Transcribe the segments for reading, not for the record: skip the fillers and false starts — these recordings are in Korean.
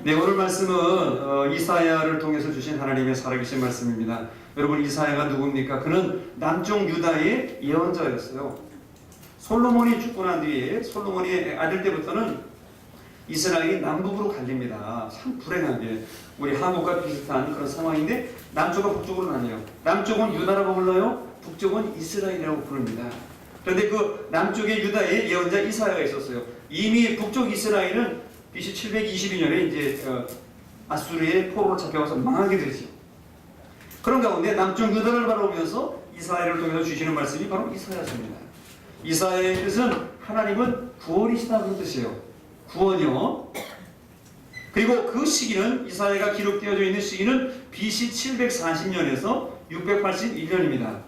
네, 오늘 말씀은 이사야를 통해서 주신 하나님의 살아계신 말씀입니다. 여러분, 이사야가 누굽니까? 그는 남쪽 유다의 예언자였어요. 솔로몬이 죽고 난 뒤에 솔로몬이 아들 때부터는 이스라엘이 남북으로 갈립니다. 참 불행하게 우리 한국과 비슷한 그런 상황인데 남쪽과 북쪽으로 나뉘어요. 남쪽은 유다라고 불러요. 북쪽은 이스라엘이라고 부릅니다. 그런데 그 남쪽의 유다의 예언자 이사야가 있었어요. 이미 북쪽 이스라엘은 BC 722년에 이제 아수르의 포로로 잡혀가서 망하게 되죠. 그런 가운데 남쪽 유다를 바라보면서 이사야를 통해서 주시는 말씀이 바로 이사야서입니다. 이사야의 뜻은 하나님은 구원이시다 그런 뜻이에요. 구원이요. 그리고 그 시기는 이사야가 기록되어져 있는 시기는 BC 740년에서 681년입니다.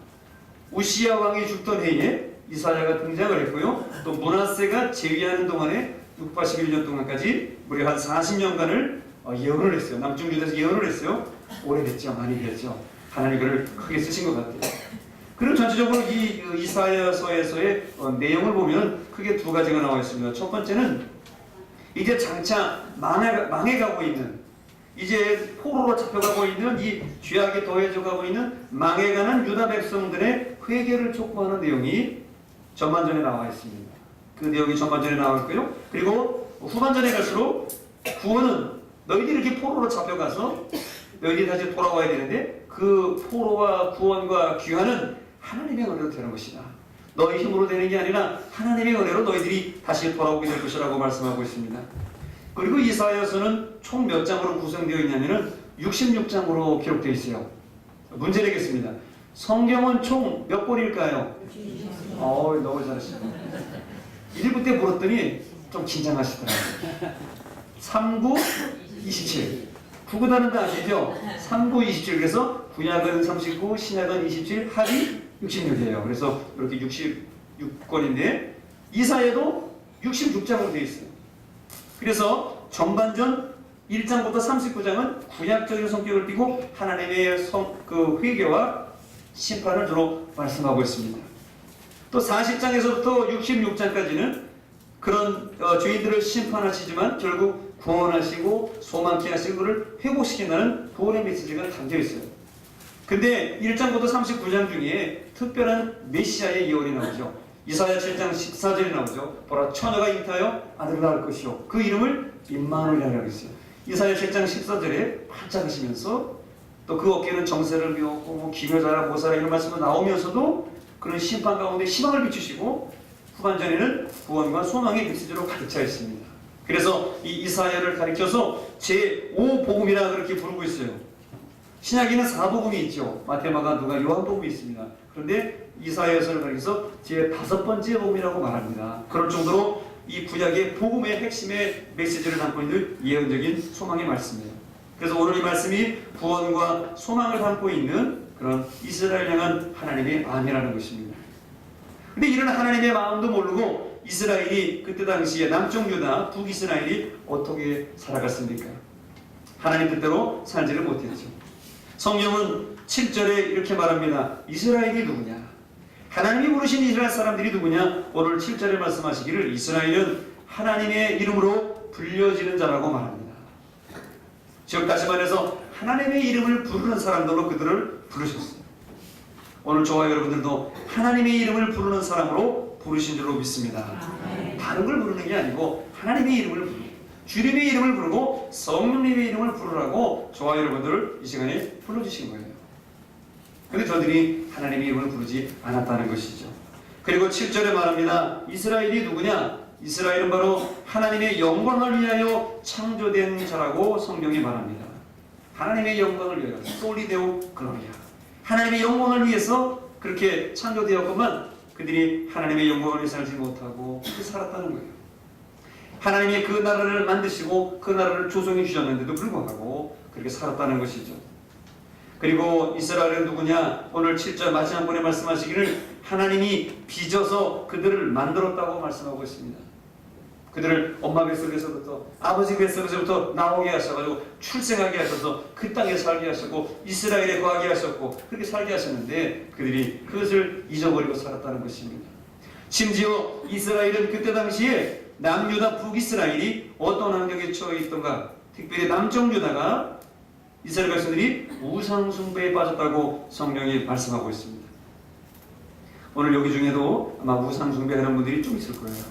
우시야 왕이 죽던 해에 이사야가 등장을 했고요. 또 므낫세가 재위하는 동안에 681년 동안까지 무려 한 40년간을 예언을 했어요. 남쪽 유다에서 예언을 했어요. 오래됐죠. 많이 됐죠. 하나님 그를 크게 쓰신 것 같아요. 그리고 전체적으로 이 이사야서에서의 내용을 보면 크게 두 가지가 나와 있습니다. 첫 번째는 이제 장차 망해가고 있는, 이제 포로로 잡혀가고 있는, 이 죄악에 더해져가고 있는 망해가는 유다 백성들의 회개를 촉구하는 내용이 전반전에 나와 있습니다. 그 내용이 전반전에 나와 있고요. 그리고 후반전에 갈수록 구원은 너희들이 이렇게 포로로 잡혀가서 너희들이 다시 돌아와야 되는데 그 포로와 구원과 귀환은 하나님의 은혜로 되는 것이다. 너희 힘으로 되는 게 아니라 하나님의 은혜로 너희들이 다시 돌아오게 될 것이라고 말씀하고 있습니다. 그리고 이사야서는 총 몇 장으로 구성되어 있냐면은 66장으로 기록되어 있어요. 문제 내겠습니다. 성경은 총 몇 권일까요? 너무 잘하시네요. 1부 때 물었더니 좀 긴장하시더라고요. 3, 9, 27. 구구단은 다 아시죠? 3, 9, 27. 그래서 구약은 39, 신약은 27, 합이 66이에요. 그래서 이렇게 66권인데 이사야도 66장으로 되어 있어요. 그래서 전반전 1장부터 39장은 구약적인 성격을 띠고 하나님의 회개와 심판을 주로 말씀하고 있습니다. 또 40장에서부터 66장까지는 그런 죄인들을 심판하시지만 결국 구원하시고 소망케 하시고 그를 회복시킨다는 구원의 메시지가 담겨 있어요. 근데 1장부터 39장 중에 특별한 메시아의 예언이 나오죠. 이사야 7장 14절에 나오죠. 보라, 처녀가 잉타하여 아들을 낳을 것이요 그 이름을 임마누엘이라고 했어요. 이사야 7장 14절에 반짝이시면서 또 그 어깨는 정세를 비웠고 기묘자라 보사라 이런 말씀도 나오면서도 그런 심판 가운데 희망을 비추시고 후반전에는 구원과 소망의 메시지로 가득 차 있습니다. 그래서 이 이사야를 가리켜서 제5복음이라 그렇게 부르고 있어요. 신약에는 4복음이 있죠. 마태, 마가, 누가, 요한복음이 있습니다. 그런데 이사야서를 가리켜서 제5번째 복음이라고 말합니다. 그럴 정도로 이 구약의 복음의 핵심의 메시지를 담고 있는 예언적인 소망의 말씀이에요. 그래서 오늘 이 말씀이 구원과 소망을 담고 있는 그런 이스라엘 향한 하나님의 마음이라는 것입니다. 근데 이런 하나님의 마음도 모르고 이스라엘이 그때 당시에 남쪽 유다, 북이스라엘이 어떻게 살아갔습니까? 하나님 뜻대로 살지를 못했죠. 성경은 7절에 이렇게 말합니다. 이스라엘이 누구냐? 하나님이 부르신 이스라엘 사람들이 누구냐? 오늘 7절에 말씀하시기를 이스라엘은 하나님의 이름으로 불려지는 자라고 말합니다. 즉 다시 말해서 하나님의 이름을 부르는 사람들로 그들을 부르셨어요. 오늘 저와 여러분들도 하나님의 이름을 부르는 사람으로 부르신 줄로 믿습니다. 다른 걸 부르는 게 아니고 하나님의 이름을 부르고 주님의 이름을 부르고 성령님의 이름을 부르라고 저와 여러분들을 이 시간에 불러주신 거예요. 그런데 저들이 하나님의 이름을 부르지 않았다는 것이죠. 그리고 7절에 말합니다. 이스라엘이 누구냐? 이스라엘은 바로 하나님의 영광을 위하여 창조된 자라고 성경이 말합니다. 하나님의 영광을 위하여 솔리데오 글로리아, 하나님의 영광을 위해서 그렇게 창조되었건만 그들이 하나님의 영광을 위해 살지 못하고 그렇게 살았다는 거예요. 하나님이 그 나라를 만드시고 그 나라를 조성해 주셨는데도 불구하고 그렇게 살았다는 것이죠. 그리고 이스라엘은 누구냐? 오늘 7절 마지막 번에 말씀하시기를 하나님이 빚어서 그들을 만들었다고 말씀하고 있습니다. 그들을 엄마 뱃속에서부터 아버지 뱃속에서부터 나오게 하셔가지고 출생하게 하셔서 그 땅에 살게 하셨고 이스라엘에 거하게 하셨고 그렇게 살게 하셨는데 그들이 그것을 잊어버리고 살았다는 것입니다. 심지어 이스라엘은 그때 당시에 남유다 북이스라엘이 어떤 환경에 처해 있던가? 특별히 남쪽 유다가 이스라엘 백성들이 우상 숭배에 빠졌다고 성경이 말씀하고 있습니다. 오늘 여기 중에도 아마 우상 숭배하는 분들이 좀 있을 거예요.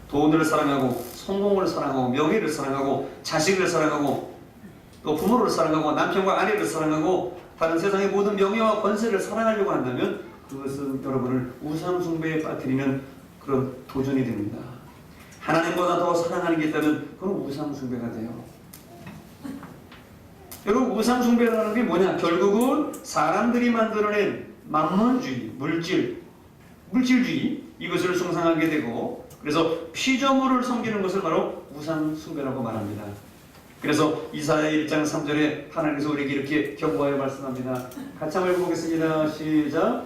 돈을 사랑하고 성공을 사랑하고 명예를 사랑하고 자식을 사랑하고 또 부모를 사랑하고 남편과 아내를 사랑하고 다른 세상의 모든 명예와 권세를 사랑하려고 한다면 그것은 여러분을 우상 숭배에 빠뜨리는 그런 도전이 됩니다. 하나님보다 더 사랑하는 게 있다면 그건 우상 숭배가 돼요. 여러분, 우상 숭배라는 게 뭐냐? 결국은 사람들이 만들어낸 만몬주의, 물질주의 이것을 숭상하게 되고, 그래서 피조물을 섬기는 것을 바로 우상 숭배라고 말합니다. 그래서 이사야 1장 3절에 하나님께서 우리에게 이렇게 경고하여 말씀합니다. 같이 한번 읽어보겠습니다. 시작.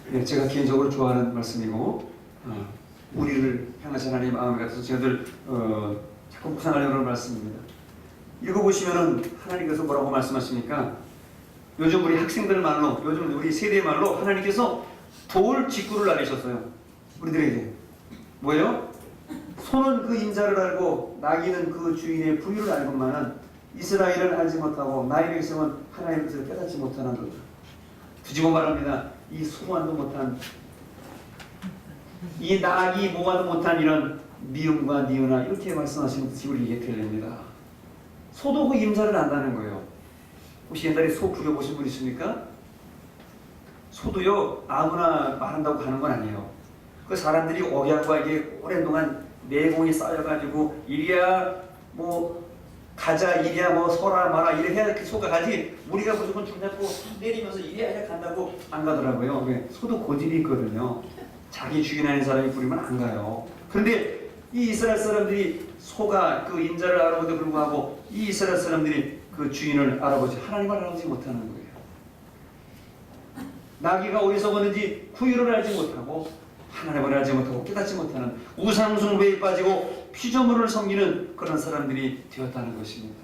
네, 제가 개인적으로 좋아하는 말씀이고 우리를 향하신 하나님 마음에 같아서 저희들 자꾸 묵상하려고 하는 말씀입니다. 읽어보시면은 하나님께서 뭐라고 말씀하십니까? 요즘 우리 학생들 말로, 요즘 우리 세대 말로 하나님께서 돌 직구를 알리셨어요. 우리들에게. 뭐예요? 소는 그 인자를 알고 나귀는 그 주인의 부유를 알건만은 이스라엘은 알지 못하고 나의 백성은 하나님의 뜻을 깨닫지 못하는 거죠. 뒤집어 말합니다. 이 소만도 못한, 이 나귀 모아도 못한 이런 미움과 니은아 이렇게 말씀하시는 뜻이 우리에게 들립니다. 소도 그 임자를 안다는 거예요. 혹시 옛날에 소 부려보신 분 있습니까? 소도요 아무나 말한다고 가는 건 아니에요. 그 사람들이 억양과 이게 오랜 동안 내공이 쌓여가지고 이리야 뭐 가자 이리야 뭐 서라 마라 이래 해야 그 소가 가지, 우리가 무조건 줄잡고 때리면서 이래야 간다고 안 가더라고요. 왜? 소도 고집이 있거든요. 자기 주인 아닌 사람이 부리면 안 가요. 그런데 이 이스라엘 사람들이 소가 그 인자를 알아보도 불구하고 이 이스라엘 사람들이 그 주인을 알아보지, 하나님을 알아보지 못하는 거예요. 나귀가 어디서 오는지 구유를 알지 못하고 하나님을 알지 못하고 깨닫지 못하는 우상 숭배에 빠지고 피조물을 섬기는 그런 사람들이 되었다는 것입니다.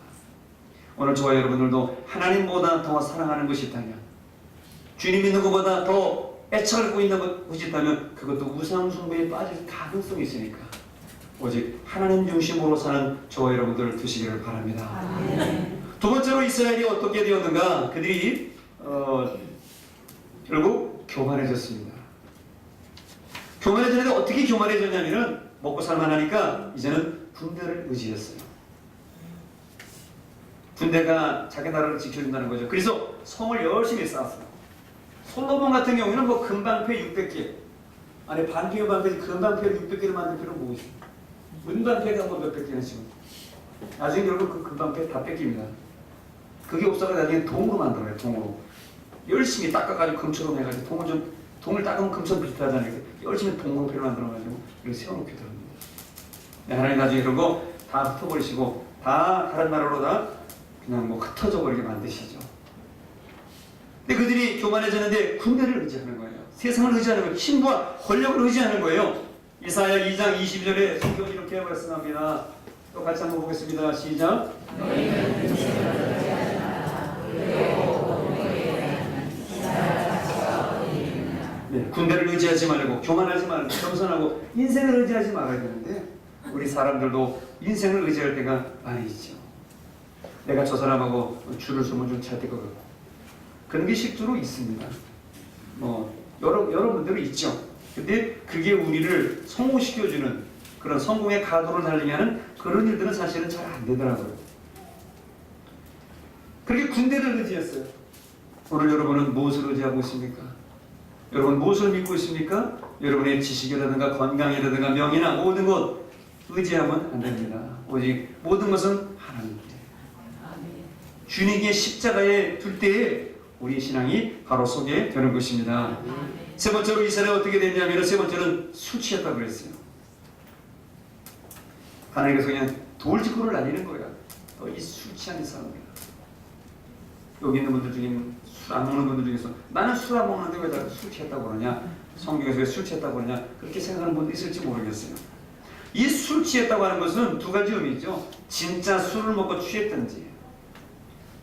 오늘 저와 여러분들도 하나님보다 더 사랑하는 것이 있다면, 주님 믿는 것보다 더 애착을 갖고 있는 것이 있다면 그것도 우상 숭배에 빠질 가능성이 있으니까 오직 하나님 중심으로 사는 저와 여러분들 되시기를 바랍니다. 두 번째로 이스라엘이 어떻게 되었는가? 그들이 결국 교만해졌습니다. 교만해졌는데 어떻게 교만해졌냐면은 먹고 살만하니까 이제는 군대를 의지했어요. 군대가 자기 나라를 지켜준다는 거죠. 그래서 성을 열심히 쌓았어요. 솔로몬 같은 경우에는 뭐 금방패 600개, 아니 반패 반패 금방패 600개를 만들 필요는 뭐 있어요. 은반패가 뭐 몇백 개는 지금. 나중에 결국 그 금방패 다 뺏깁니다. 그게 없어서 나중에 동으로 만들어요. 동으로 열심히 닦아가지고 금처럼 해가지고 동을 닦으면 금처럼 비슷하잖아요. 열심히 동으로 만들어가지고 이렇게 세워놓게 됩니다. 하나님 나중에 이런 거 다 흩어버리시고 다 다른 나라로 다 그냥 뭐 흩어져 버리게 만드시죠. 근데 그들이 교만해졌는데 군대를 의지하는 거예요. 세상을 의지하는 거예요. 힘과 권력을 의지하는 거예요. 이사야 2장 22절에 성경이 이렇게 말씀합니다. 또 같이 한번 보겠습니다. 시작. 네, 군대를 의지하지 말고 교만하지 말고 겸손하고 인생을 의지하지 말아야 되는데 우리 사람들도 인생을 의지할 때가 많이 있죠. 내가 저 사람하고 줄을 서면 좀 잘 될 것 같고 그런 게 실제로 있습니다. 뭐 여러분들은 있죠. 근데 그게 우리를 성공시켜주는 그런 성공의 가도를 달리게 하는 그런 일들은 사실은 잘 안 되더라고요. 그렇게 군대를 의지했어요. 오늘 여러분은 무엇을 의지하고 있습니까? 여러분 무엇을 믿고 있습니까? 여러분의 지식이라든가 건강이라든가 명예나 모든 것 의지하면 안 됩니다. 오직 모든 것은 하나님께 주님의 십자가에 둘 때에 우리 신앙이 바로 서게 되는 것입니다. 세 번째로 이스라엘이 어떻게 됐냐면 세 번째는 술 취했다고 그랬어요. 하나님께서 그냥 돌직구를 날리는 거야. 이 술 취한 사람들. 여기 있는 분들 중에 술 안 먹는 분들 중에서 나는 술 안 먹는데 왜 나 술 취했다고 그러냐? 성경에서 왜 술 취했다고 그러냐? 그렇게 생각하는 분도 있을지 모르겠어요. 이 술 취했다고 하는 것은 두 가지 의미죠. 진짜 술을 먹고 취했든지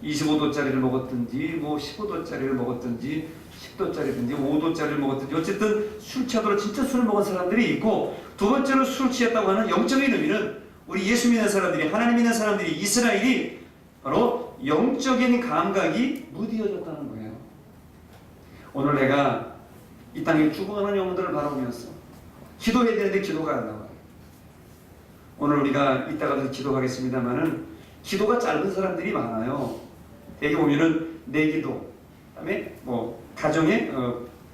25도짜리를 먹었든지 뭐 15도짜리를 먹었든지 10도짜리든지 5도짜리를 먹었든지 어쨌든 술 취하도록 진짜 술을 먹은 사람들이 있고, 두 번째로 술 취했다고 하는 영적인 의미는 우리 예수 믿는 사람들이, 하나님 믿는 사람들이, 이스라엘이 바로 영적인 감각이 무디어졌다는 거예요. 오늘 내가 이 땅에 죽어가는 영혼들을 바라보면서 기도해야 되는데 기도가 안 나와요. 오늘 우리가 이따가도 기도하겠습니다만은 기도가 짧은 사람들이 많아요. 여기 보면은 내 기도, 그다음에 뭐 가정의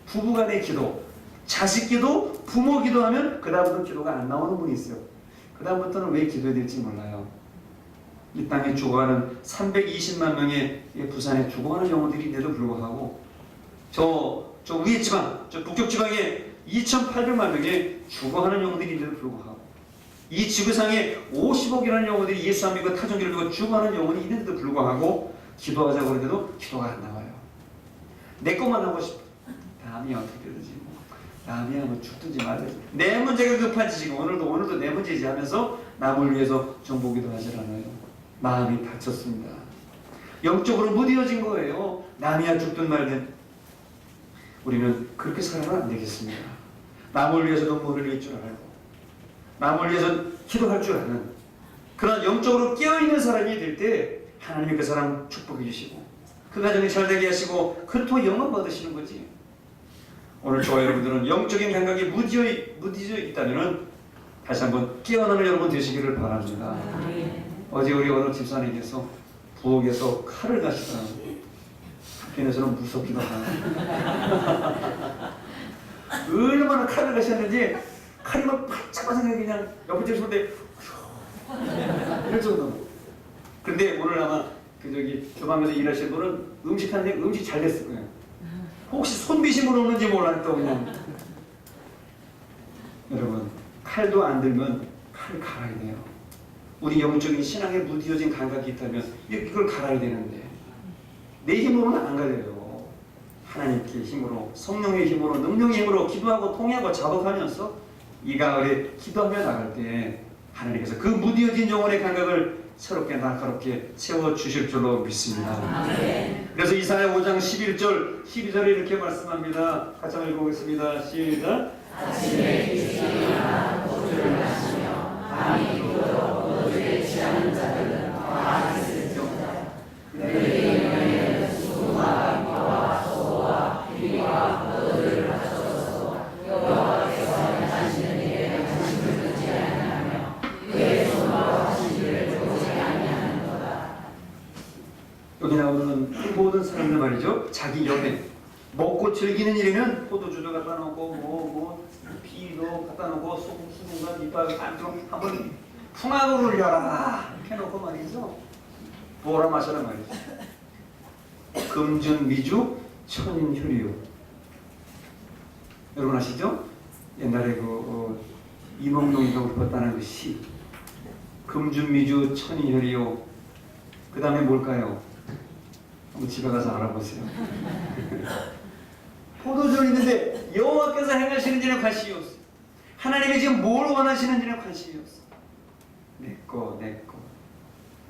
부부간의 기도, 자식 기도, 부모 기도하면 그 다음부터 기도가 안 나오는 분이 있어요. 그 다음부터는 왜 기도해야 될지 몰라요. 이 땅에 죽어가는 320만 명의 부산에 죽어가는 영혼들인데도 불구하고 저 위에 지방, 저 북쪽 지방에 2,800만 명의 죽어가는 영혼들인데도 불구하고 이 지구상에 50억이라는 영혼들이 예수 안 믿고 타종교를 믿고 죽어가는 영혼이 있는데도 불구하고 기도하자고 그러는데도 기도가 안 나와요. 내 것만 하고 싶어. 남이 어떻게 되든지 뭐 남이 하면 죽든지 말든지 내 문제가 급하지. 지금 오늘도 내 문제지 하면서 남을 위해서 정보기도 하질 않아요. 마음이 다쳤습니다. 영적으로 무뎌진 거예요. 남이야 죽든 말든 우리는 그렇게 살아는 안 되겠습니다. 남을 위해서 눈물을 흘릴 줄 알고 남을 위해서 기도할 줄 아는 그런 영적으로 깨어있는 사람이 될 때 하나님이 그 사람 축복해 주시고 그 가정이 잘 되게 하시고 그토록 영광 받으시는 거지. 오늘 저와 여러분들은 영적인 감각이 무디져 있다면 다시 한번 깨어나는 여러분 되시기를 바랍니다. 어제 우리 어느 집사님께서 부엌에서 칼을 가시더라고요. 한편에서는 무섭기도 하고 얼마나 칼을 가셨는지 칼이 막 바짝바짝 그냥 옆에 집에서인데 이럴 정도로. 근데 오늘 아마 주방에서 일하시는 분은 음식하는데 음식 잘 됐을 거예요. 혹시 손비심으로 오는지 몰랐다 그냥. 여러분 칼도 안 들면 칼을 갈아야 돼요. 우리 영적인 신앙에 무디어진 감각이 있다면 이걸 갈아야 되는데 내 힘으로는 안 갈려요. 하나님께 힘으로, 성령의 힘으로, 능력의 힘으로 기도하고 통회하고 자복하면서 이 가을에 기도하며 나갈 때 하나님께서 그 무디어진 영혼의 감각을 새롭게 날카롭게 채워주실 줄로 믿습니다. 그래서 이사야 5장 11절 12절에 이렇게 말씀합니다. 같이 한번 읽어보겠습니다. 시작. 아침에 주시리라 포도주를 마시며 밤이 이르도록 포도주에 취하는 자들은 다 있을지어다. 그들의 영혼에는 수금과 비와 소와 비와 포도주를 바쳐서 여호와께서 당신을 위해 당신을 듣지 아니하며 그의 손으로 당신을 보지 아니하는 거다. 여기 나오는 모든 사람들 말이죠. 자기 옆에 먹고 즐기는 일에는 포도주도 갖다 놓고 비도 갖다 놓고 수분과 밑밥 안쪽 한번 풍악을 울려라 이렇게 놓고 말이죠. 뭐라 마셔라 말이죠. 금준 미주 천인효리요. 여러분 아시죠? 옛날에 이몽룡이가 읊었다는 그 시. 금준 미주 천인효리요. 그 다음에 뭘까요? 한번 집에 가서 알아보세요. 포도주를 있는데 여호와께서 행하시는지는 관심이 없어. 하나님이 지금 뭘 원하시는지는 관심이 없어.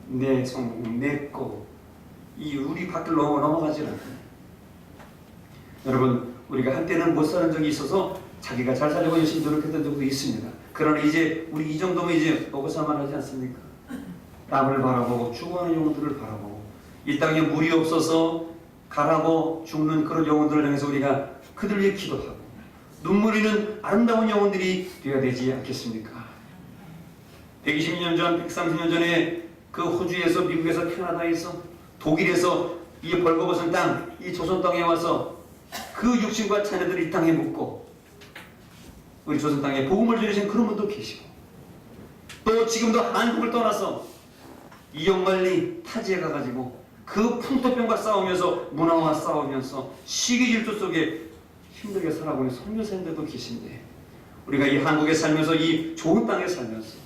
내 성공, 내 거. 이 우리 밖을 넘어가지 않아요. 여러분, 우리가 한때는 못 사는 적이 있어서 자기가 잘 살려고 열심히 노력했던 적도 있습니다. 그러나 이제 우리 이 정도면 이제 먹고 살만 하지 않습니까? 남을 바라보고 죽어가는 영혼들을 바라보고 이 땅에 물이 없어서 가라고 죽는 그런 영혼들을 향해서 우리가 그들 위해 기도하고 눈물 흘리는 아름다운 영혼들이 되어야 되지 않겠습니까? 120년 전, 130년 전에 그 호주에서 미국에서 캐나다에서 독일에서 이 벌거벗은 땅, 이 조선 땅에 와서 그 육신과 자녀들이 이 땅에 묻고 우리 조선 땅에 복음을 전하신 그런 분도 계시고 또 지금도 한국을 떠나서 이영만리 타지에 가가지고 그 풍토병과 싸우면서 문화와 싸우면서 시기질투 속에 힘들게 살아보는 선교사님들도 계신데 우리가 이 한국에 살면서 이 좋은 땅에 살면서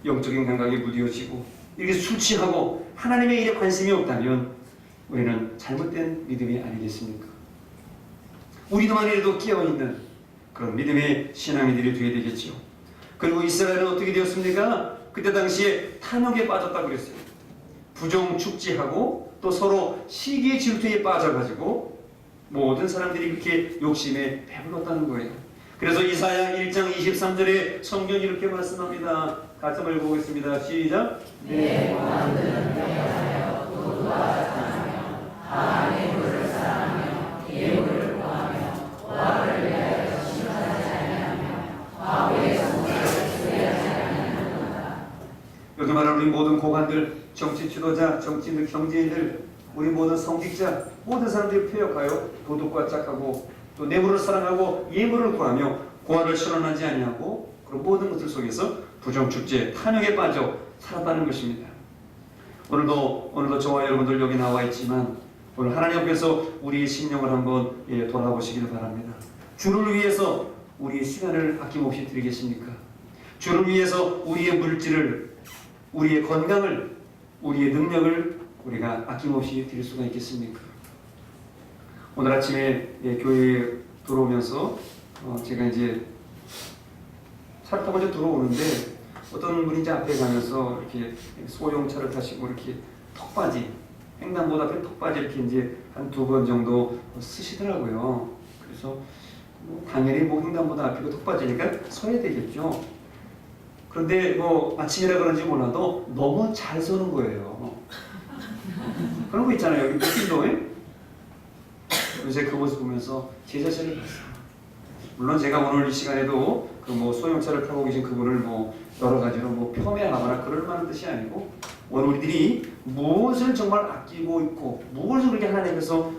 영적인 감각이 무뎌지고 이렇게 술 취하고 하나님의 일에 관심이 없다면 우리는 잘못된 믿음이 아니겠습니까? 우리만이라도 깨어있는 그런 믿음의 신앙인들이 되어야 되겠죠. 그리고 이스라엘은 어떻게 되었습니까? 그때 당시에 탐욕에 빠졌다고 그랬어요. 부정축지하고 또 서로 시기 질투에 빠져가지고 모든 사람들이 그렇게 욕심에 배불렀다는 거예요. 그래서 이사야 1장 23절에 성경이 이렇게 말씀합니다. 같이 한번 읽어보겠습니다. 시작. 내 원한들은 명하여 도두와 사랑하며 하나님의 물을 사랑하며 예물을 구하며 와를 위하여 심판하지 아니하며 과부의 성물을 수리하지 아니하는도다. 여기 말하는 우리 모든 고관들, 정치 지도자, 정치인들, 경제인들, 우리 모든 성직자, 모든 사람들이 폐역하여 도덕과 짝하고 또 내물을 사랑하고 예물을 구하며 고아를 실현하지 아니하고 그런 모든 것들 속에서 부정축제, 탐욕에 빠져 살았다는 것입니다. 오늘도 저와 여러분들 여기 나와 있지만 오늘 하나님 앞에서 우리의 심령을 한번 돌아보시길 바랍니다. 주를 위해서 우리의 시간을 아낌없이 드리겠습니까? 주를 위해서 우리의 물질을, 우리의 건강을, 우리의 능력을 우리가 아낌없이 드릴 수가 있겠습니까? 오늘 아침에 교회에 들어오면서 제가 이제 차를 타고 이제 들어오는데 어떤 분이 이제 앞에 가면서 이렇게 소형차를 타시고 이렇게 턱받이, 횡단보도 앞에 턱받이 이렇게 이제 한 2번 정도 쓰시더라고요. 그래서 당연히 횡단보도 앞이고 턱받이니까 서야 되겠죠. 그런데 아침이라 그런지 몰라도 너무 잘 서는 거예요. 그런 거 있잖아요. 여기 느낌도에. 요새 그 모습 보면서 제 자신을 봤어요. 물론 제가 오늘 이 시간에도 소형차를 타고 계신 그분을 여러 가지로 폄훼하거나 그럴 만한 뜻이 아니고 오늘 우리들이 무엇을 정말 아끼고 있고 무엇을 그렇게 하나님께서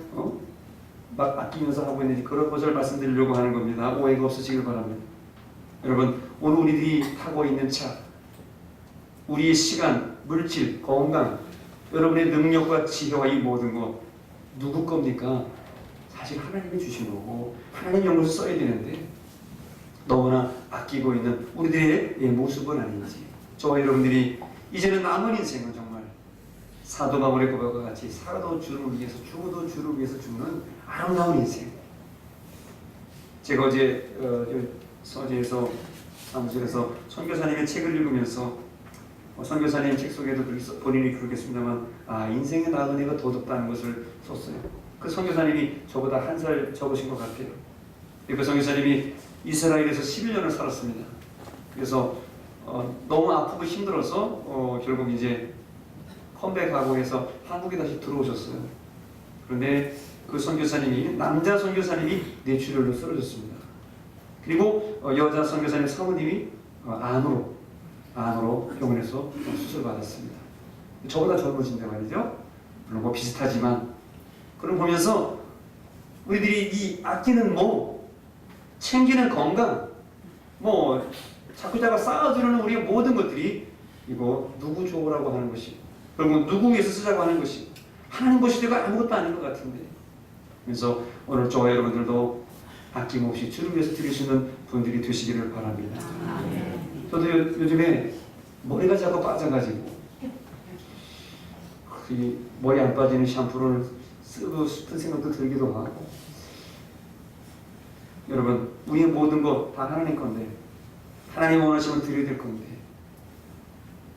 막 아끼면서 하고 있는지 그런 것을 말씀드리려고 하는 겁니다. 오해가 없으시길 바랍니다. 여러분, 오늘 우리들이 타고 있는 차, 우리의 시간, 물질, 건강, 여러분의 능력과 지혜와 이 모든 것 누구 겁니까? 사실 하나님이 주신 거고 하나님 용으로 써야 되는데 너무나 아끼고 있는 우리들의 모습은 아닌지, 저와 여러분들이 이제는 남은 인생은 정말 사도 바울의 고백과 같이 살아도 주를 위해서 죽어도 주를 위해서 죽는 아름다운 인생. 제가 어제 서재에서 사무실에서 선교사님의 책을 읽으면서 선교사님 책 속에도 본인이 그러겠습니다만 인생의 나그네가 더덥다는 것을 썼어요. 그 선교사님이 저보다 1살 적으신 것 같아요. 그 선교사님이 이스라엘에서 11년을 살았습니다. 그래서 너무 아프고 힘들어서 결국 이제 컴백하고 해서 한국에 다시 들어오셨어요. 그런데 그 선교사님이, 남자 선교사님이 뇌출혈로 쓰러졌습니다. 그리고 여자 선교사님 사모님이 암으로 병원에서 수술받았습니다. 저보다 젊으신데 말이죠. 물론 비슷하지만 그걸 보면서 우리들이 이 아끼는 챙기는 건강, 자꾸자꾸 쌓아두는 우리의 모든 것들이 이거 누구 좋으라고 하는 것이, 그리고 누구 위해서 쓰자고 하는 것이 하나님 보시되고 아무것도 아닌 것 같은데. 그래서 오늘 저와 여러분들도 아낌없이 주를 위해서 드리시는 분들이 되시기를 바랍니다. 저도 요즘에 머리가 자꾸 빠져가지고 머리 안 빠지는 샴푸를 쓰고 싶은 생각도 들기도 하고. 여러분, 우리의 모든 것 다 하나님 건데 하나님 원하시면 드려야 될 건데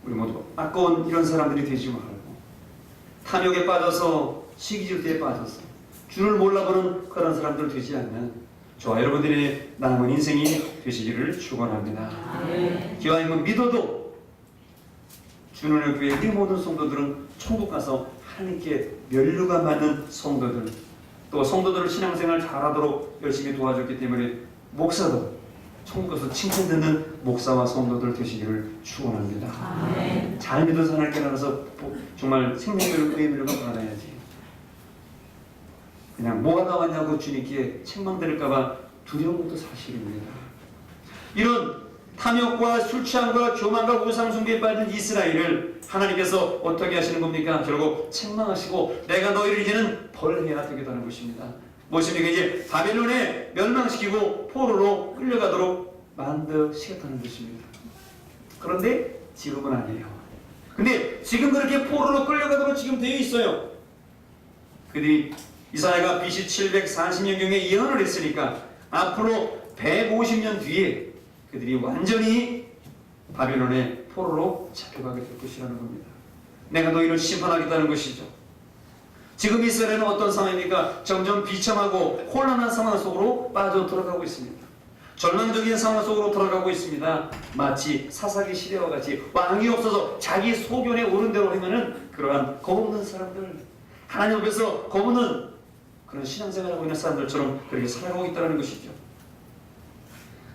우리 모두 아까운 이런 사람들이 되지 말고 탐욕에 빠져서 시기질투에 빠져서 주를 몰라보는 그런 사람들 되지 않는 저와 여러분들의 남은 인생이 되시기를 축원합니다. 기왕이면 믿어도 주님의 교회 우리 모든 성도들은 천국 가서 하나님께 면류관 받는 성도들, 또 성도들을 신앙생활 잘하도록 열심히 도와줬기 때문에 목사도 천국 가서 칭찬 듣는 목사와 성도들 되시기를 축원합니다. 잘 믿어서 하나님께 나가서 정말 생명을 의미를 받아야지. 그냥 뭐가 나왔냐고 주님께 책망드릴까봐 두려운 것도 사실입니다. 이런 탐욕과 술 취함과 교만과 우상숭배에 빠진 이스라엘을 하나님께서 어떻게 하시는 겁니까? 결국 책망하시고 내가 너희를 이제는 벌해야 되겠다는 것입니다. 무엇입니까? 이제 바벨론에 멸망시키고 포로로 끌려가도록 만드시겠다는 것입니다. 그런데 지금은 아니에요. 근데 지금 그렇게 포로로 끌려가도록 지금 되어 있어요. 그들이 이사야가 BC 740년경에 예언을 했으니까 앞으로 150년 뒤에 그들이 완전히 바벨론의 포로로 잡혀가게 될 것이라는 겁니다. 내가 너희를 심판하겠다는 것이죠. 지금 이스라엘은 어떤 상황입니까? 점점 비참하고 혼란한 상황 속으로 빠져 들어가고 있습니다. 절망적인 상황 속으로 들어가고 있습니다. 마치 사사기 시대와 같이 왕이 없어서 자기 소견에 오른 대로 하면은 그러한 겁없는 사람들, 하나님 앞에서 겁없는 그런 신앙생활을 하고 있는 사람들처럼 그렇게 살아가고 있다는 것이죠.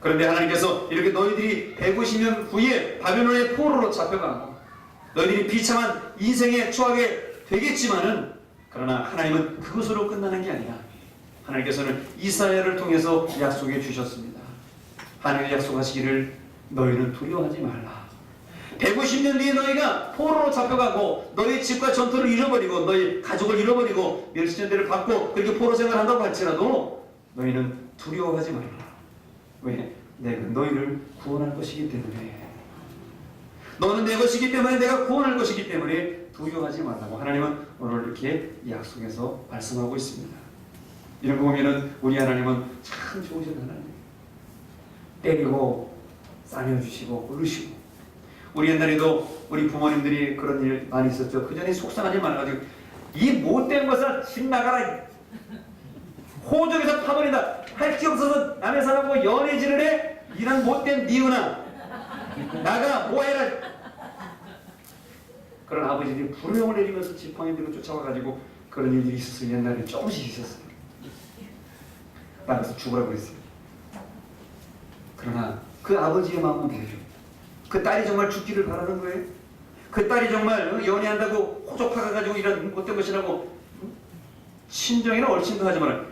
그런데 하나님께서 이렇게 너희들이 150년 후에 바벨론의 포로로 잡혀가고 너희들이 비참한 인생의 추하게 되겠지만은, 그러나 하나님은 그것으로 끝나는 게 아니라 하나님께서는 이사야를 통해서 약속해 주셨습니다. 하나님의 약속하시기를 너희는 두려워하지 말라. 150년 뒤에 너희가 포로로 잡혀가고 너희 집과 전토를 잃어버리고 너희 가족을 잃어버리고 멸시전대를 받고 그렇게 포로 생활한다고 할지라도 너희는 두려워하지 말라. 왜? 내가 너희를 구원할 것이기 때문에. 너는 내 것이기 때문에 내가 구원할 것이기 때문에 두려워하지 말라고 하나님은 오늘 이렇게 약속해서 말씀하고 있습니다. 이런 거 보면은 우리 하나님은 참 좋으신 하나님. 때리고 싸매주시고 울으시고. 우리 옛날에도 우리 부모님들이 그런 일 많이 있었죠. 그 전에 속상하지 말아가지고 이 못된 것을 집 나가라, 호적에서 파버린다, 할 게 없어서 남의 사람하고 연애질을 해, 이런 못된 니은아 나가 뭐해라. 그런 아버지들이 불효를 내리면서 지팡이 들고 쫓아와가지고 그런 일들이 있었어요. 옛날에 조금씩 있었어요. 나가서 죽으라고 그랬어요. 그러나 그 아버지의 마음은 뭐죠? 그 딸이 정말 죽기를 바라는 거예요? 그 딸이 정말 연애한다고 호적 파가가지고 이런 못된 것이라고 친정이나 얼씬도 하지 마라,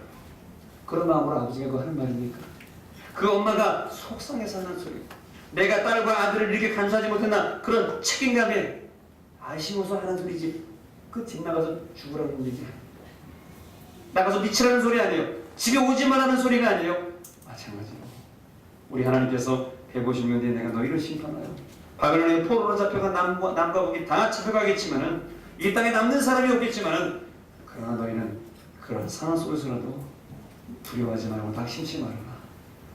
그런 마음으로 아버지가 그거 하는 말입니까? 그 엄마가 속상해서 하는 소리, 내가 딸과 아들을 이렇게 간수하지 못했나, 그런 책임감에 아쉬워서 하는 소리지, 그 집 나가서 죽으라는 얘기, 나가서 미치라는 소리 아니에요. 집에 오지 말라는 소리가 아니에요. 마찬가지로 우리 하나님께서 150년 뒤에 내가 너희를 심판하여 바벨론의 포로로 잡혀간 남과 북이 다 잡혀가겠지만은, 이 땅에 남는 사람이 없겠지만은, 그러나 너희는 그런 상황 속에서라도 두려워하지 말고 낙심치 말아라.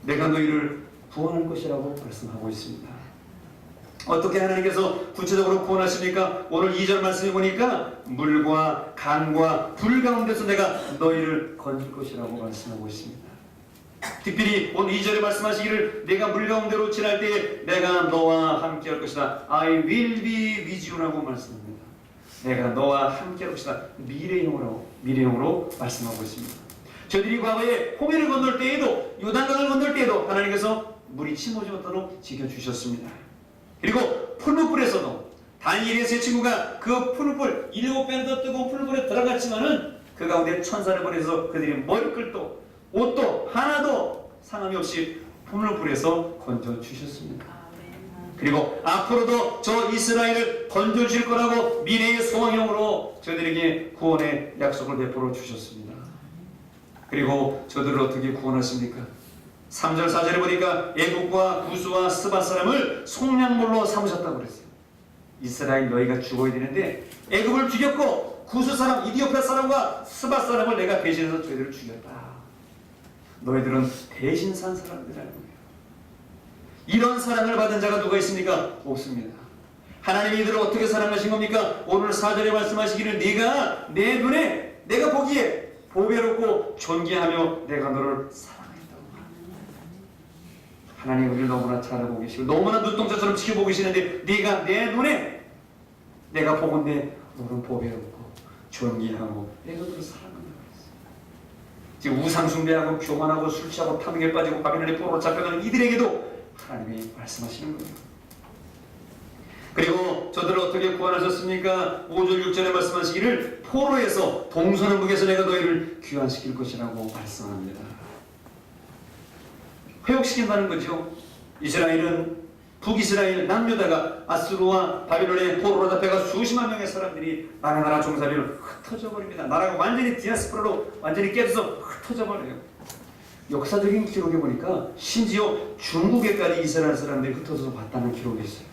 내가 너희를 구원할 것이라고 말씀하고 있습니다. 어떻게 하나님께서 구체적으로 구원하십니까? 오늘 2절 말씀해 보니까 물과 강과 불 가운데서 내가 너희를 건질 것이라고 말씀하고 있습니다. 특별히 오늘 2절에 말씀하시기를 내가 물 가운데로 지날 때에 내가 너와 함께 할 것이다. I will be with you라고 말씀합니다. 내가 너와 함께 할 것이다. 미래형으로 말씀하고 있습니다. 저들이 과거에 홍해를 건널 때에도, 요단강을 건널 때에도 하나님께서 물이 침오지 못하도록 지켜주셨습니다. 그리고 풀무불에서도 다니엘의 세 친구가 그 풀무불 7배나 더 뜨거운 풀무불에 들어갔지만은 그 가운데 천사를 보내서 그들이 머리끌도 옷도 하나도 상함이 없이 풀무불에서 건져주셨습니다. 그리고 앞으로도 저 이스라엘을 건져주실 거라고 미래의 소망형으로 저들에게 구원의 약속을 베풀어 주셨습니다. 그리고 저들을 어떻게 구원하십니까? 3절 4절에 보니까 애국과 구스와 스밧 사람을 속량물로 삼으셨다고 그랬어요. 이스라엘 너희가 죽어야 되는데 애국을 죽였고 구스 사람 이디오피아 사람과 스밧 사람을 내가 대신해서 저희들을 죽였다. 너희들은 대신 산 사람들이라는 거예요. 이런 사랑을 받은 자가 누가 있습니까? 없습니다. 하나님이 이들을 어떻게 사랑하신 겁니까? 오늘 4절에 말씀하시기를 네가 내 눈에 내가 보기에 보배롭고 존귀하며 내가 너를 사랑했다고 합니다. 하나님 우리를 너무나 잘 알고 계시고 너무나 눈동자처럼 지켜보고 계시는데 네가 내 눈에 내가 보건대 너는 보배롭고 존귀하고 내가 너를 사랑한다고 했어요. 지금 우상숭배하고 교만하고 술 취하고 탐욕에 빠지고 바벨론의 포로로 잡혀가는 이들에게도 하나님이 말씀하시는 거예요. 그리고 저들을 어떻게 구원하셨습니까? 5절 6절에 말씀하시기를 포로에서 동서남북에서 내가 너희를 귀환시킬 것이라고 말씀합니다. 회복시킨다는 거죠. 이스라엘은 북이스라엘 남유다가 아수르와 바빌론의 포로로 잡혀가 수십만 명의 사람들이 나라 종살이를 흩어져 버립니다. 나라가 완전히 디아스포라로 완전히 깨져서 흩어져 버려요. 역사적인 기록에 보니까 심지어 중국에까지 이스라엘 사람들이 흩어져서 왔다는 기록이 있어요.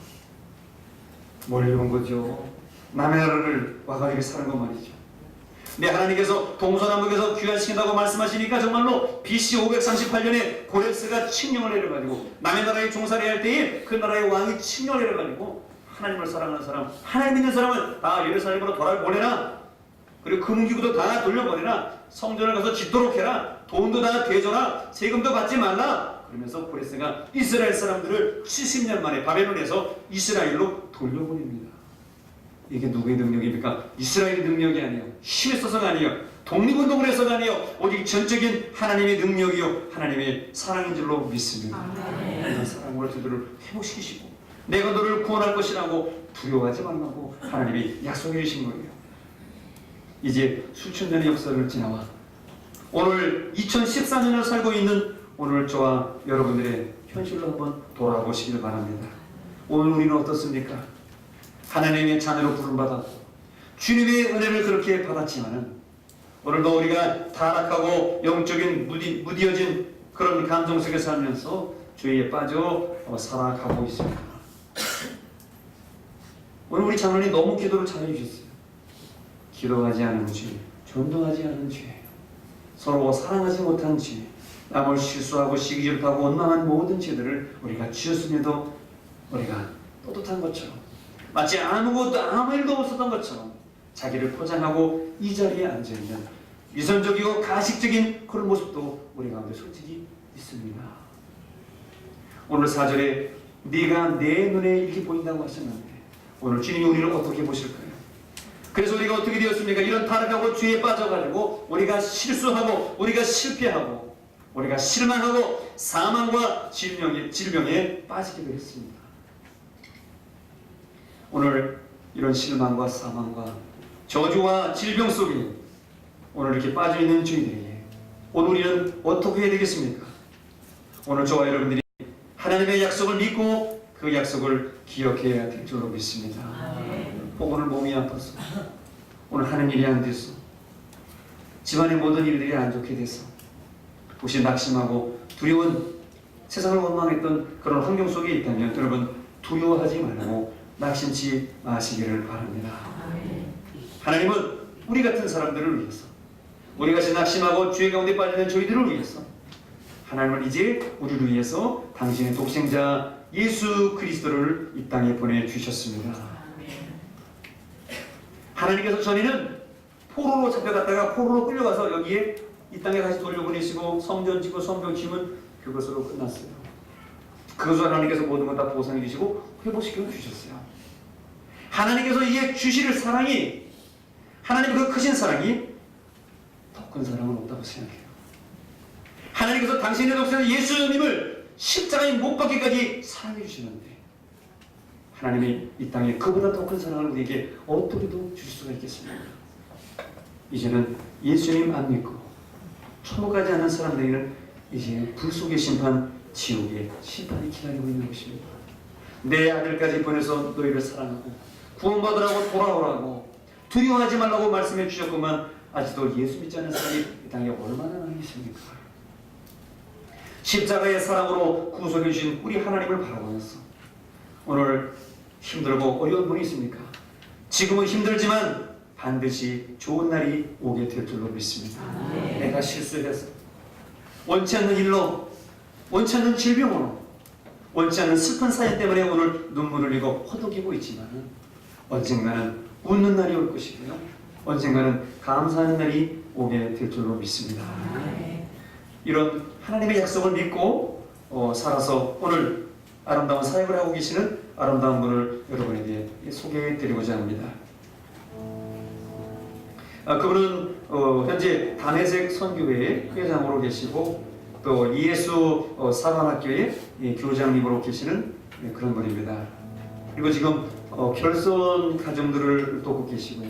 멀리 온 거죠. 남의 나라를 와가지고 사는 것 말이죠. 네, 하나님께서 동서남북에서 귀환시킨다고 말씀하시니까 정말로 BC 538년에 고레스가 칙령을 내려가지고 남의 나라에 종살이 할 때에 그 나라의 왕이 칙령을 내려가지고 하나님을 사랑하는 사람, 하나님 믿는 사람은 다 예루살렘으로 돌아보내라. 그리고 금기구도 다 돌려보내라. 성전을 가서 짓도록 해라. 돈도 다 대줘라. 세금도 받지 말라. 그러면서 고레스가 이스라엘 사람들을 70년 만에 바벨론에서 이스라엘로 돌려보냅니다. 이게 누구의 능력입니까? 이스라엘의 능력이 아니에요. 힘에 써서가 아니에요. 독립운동을 해서가 아니에요. 오직 전적인 하나님의 능력이요 하나님의 사랑인 줄로 믿습니다. 이런 사랑을 저들을 회복시키시고 내가 너를 구원할 것이라고 두려워하지 말라고 하나님이 약속해 주신 거예요. 이제 수천 년의 역사를 지나와 오늘 2014년을 살고 있는 오늘 저와 여러분들의 현실로 한번 돌아보시길 바랍니다. 오늘 우리는 어떻습니까? 하나님의 자녀로 부름받았고 주님의 은혜를 그렇게 받았지만은 오늘도 우리가 타락하고 영적인 무디어진 그런 감정 속에 살면서 죄에 빠져 살아가고 있습니다. 오늘 우리 장로님 너무 기도를 잘해주셨어요. 기도하지 않은 죄, 전도하지 않은 죄, 서로 사랑하지 못한 죄, 남을 실수하고 시기질투하고 원망한 모든 죄들을 우리가 지었음에도 우리가 떳떳한 것처럼 마치 아무것도 아무 일도 없었던 것처럼 자기를 포장하고 이 자리에 앉아있는 위선적이고 가식적인 그런 모습도 우리 가운데 솔직히 있습니다. 오늘 4절에 네가 내 눈에 이렇게 보인다고 하셨는데 오늘 주님이 우리를 어떻게 보실까요? 그래서 우리가 어떻게 되었습니까? 이런 타락하고 죄에 빠져가지고 우리가 실수하고 우리가 실패하고 우리가 실망하고 사망과 질병에 빠지게 되었습니다. 오늘 이런 실망과 사망과 저주와 질병 속에 오늘 이렇게 빠져있는 주인들에게 오늘 우리는 어떻게 해야 되겠습니까? 오늘 저와 여러분들이 하나님의 약속을 믿고 그 약속을 기억해야 될 줄로 믿습니다. 오늘 몸이 아파서 오늘 하는 일이 안 돼서 집안의 모든 일들이 안 좋게 돼서 혹시 낙심하고 두려운 세상을 원망했던 그런 환경 속에 있다면 여러분 두려워하지 말고 낙심치 마시기를 바랍니다. 하나님은 우리 같은 사람들을 위해서 우리 같이 낙심하고 죄 가운데 빠지는 저희들을 위해서 하나님은 이제 우리를 위해서 당신의 독생자 예수 그리스도를 이 땅에 보내주셨습니다. 하나님께서 전에는 포로로 잡혀갔다가 포로로 끌려가서 여기에 이 땅에 다시 돌려보내시고 성전 짓고 성경 지으면 그것으로 끝났어요. 그것으로 하나님께서 모든 것 다 보상해 주시고 회복시켜 주셨어요. 하나님께서 이게 주실 사랑이 하나님 그 크신 사랑이 더 큰 사랑은 없다고 생각해요. 하나님께서 당신의 독생자 예수님을 십자가에 못 박기까지 사랑해 주시는데 하나님이 이 땅에 그보다 더 큰 사랑을 우리에게 어떻게도 주실 수가 있겠습니까? 이제는 예수님 안 믿고 천국 가지 않는 사람들에게는 이제 불 속의 심판, 지옥의 심판이 기다리고 있는 것입니다. 내 아들까지 보내서 너희를 사랑하고 구원받으라고 돌아오라고 두려워하지 말라고 말씀해 주셨구만 아직도 예수 믿지 않는 사람이 이 땅에 얼마나 많이 계십니까? 십자가의 사랑으로 구속해 주신 우리 하나님을 바라보면서 오늘 힘들고 어려운 분이 있습니까? 지금은 힘들지만 반드시 좋은 날이 오게 될 줄로 믿습니다. 내가 실수해서 원치 않는 일로 원치 않는 질병으로 원치 않는 슬픈 사연 때문에 오늘 눈물을 흘리고 허덕이고 있지만 언젠가는 웃는 날이 올 것이고요. 언젠가는 감사하는 날이 오게 될 줄로 믿습니다. 이런 하나님의 약속을 믿고 살아서 오늘 아름다운 사역을 하고 계시는 아름다운 분을 여러분에게 소개해 드리고자 합니다. 그분은 현재 담에색 선교회의 회장으로 계시고 또 예수 사관학교의 교장님으로 계시는 그런 분입니다. 그리고 지금 결손 가정들을 돕고 계시고요.